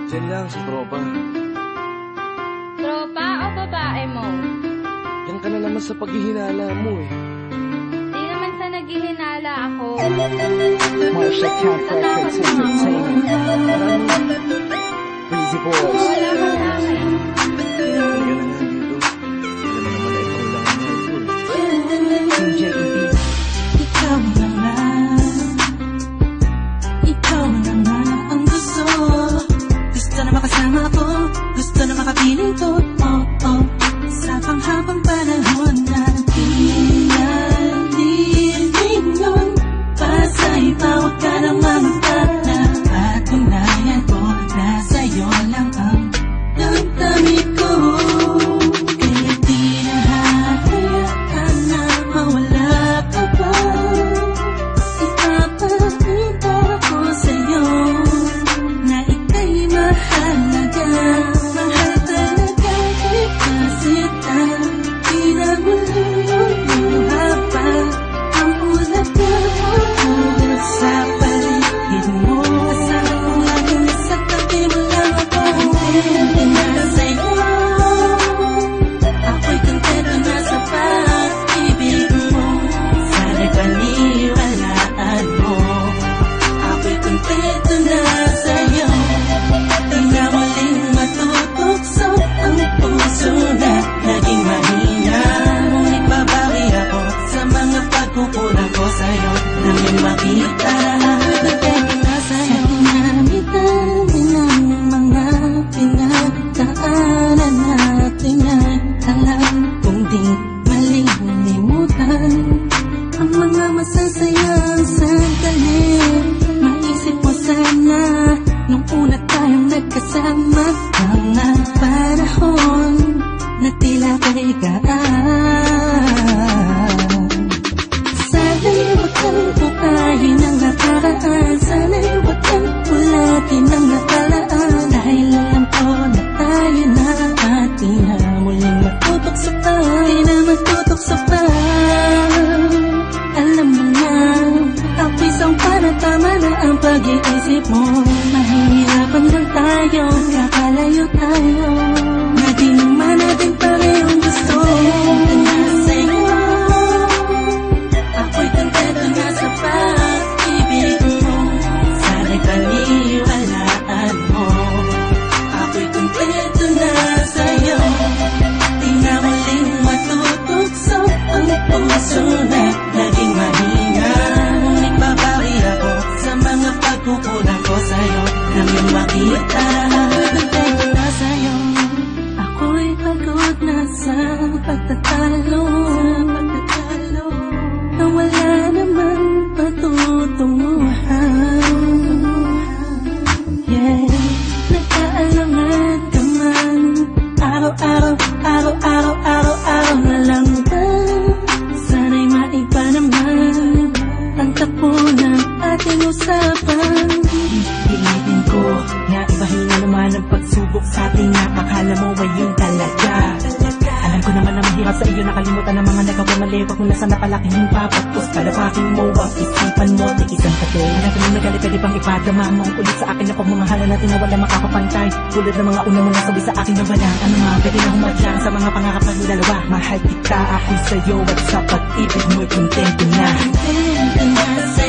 Diyan lang sa tropa. Tropa o babae mo? Yan ka na naman sa paghihinala mo eh. Di naman sa naghihinala ako. Marsha Camp Records Entertainment. Breezy Boys. Wala ka sa akin. Hindi ka na nga dito. Hindi naman naman na ikaw lang ang mahal ko eh. DJ EB. Ikaw na nga, ikaw na nga ang gusto. Gusto na makasama ko, gusto na makapiling ko. Oh, oh, sa panghabang panahon na pinaliling nun. Pasa'y bawag ka na magtala. Patunayan ko na sa'yo lang ang damdamin ko. Kaya di na hayaan na mawala ka pa. Ipapakita ko sa'yo na ika'y mahalaga. Mahal talaga kita sita. Di na mululuha pa ang ulaga mo sa paligid mo. Kasama ko lagi nasa tabi mo lang ako. Kontento na sa'yo, ako'y kontento na sa pag-ibig mo. Sana'y paniwalaan mo, ako'y kontento na sa'yo. Di na muling matutukso ang puso na naging mahina. Ngunit babawi ako sa mga pagkukulang ko sa'yo. Nang makita kontento na sa'yo. Dami-dami ng mga pinagdaanan natin ay alam kong di malilimutan ang mga masasayang sandali. Maisip mo sana nung una tayong nagkasama, mga panahon na tila kaligaan. Sana'y wag kang bukayin ang nakaraan. Sana'y wag kang ulatin ang nakalaan. Dahil alam ko na tayo na at di na muling matutokso pa. Di na matutokso pa. Alam mo na, ako'y sangpa na tama na ang pag-iisip mo. Mahihirapan lang tayo, kakalayo tayo. Naging naman natin parehong gusto. Kontento na sa'yo, ako'y kontento na sa pag-ibig mo. Sana'y paniwalaan mo, ako'y kontento na sa'yo. Di na muling matutukso ang puso na naging mahina. Ngunit babawi ako sa mga pagkukulang ko sa'yo. Nang iyong makita, ako'y kontento na sa'yo. Ako'y pagod na sa pagtatalo, na wala namang patutunguhan. Yeah, nagkaalangan ka man. Araw-araw, araw-araw, araw-araw na lang ba? Sana'y maiba naman ang takbo ng ating usapan. Pilitin ko na ibahin na naman ang pagsubok sa ating akala mo ay yun talaga. Alam ko naman na mahirap sa iyo nakalimutan ang mga nagkakamali. Wag mo na sana palakihin pa, pagpus palapakin mo ang isipan mo, tikisan ka din. Alam ko nung nagalit pwede pang ipadama mo ang ulit sa akin na pagmamahalan natin na wala makakapantay. Tulad ng mga una mo nasabi sa akin na wala. Ano nga, pwede na humadlang sa mga pangarap ng dalawa. Mahal kita, ako'y sa'yo at sa pag-ibig mo'y kontento na. Kontento na sa'yo.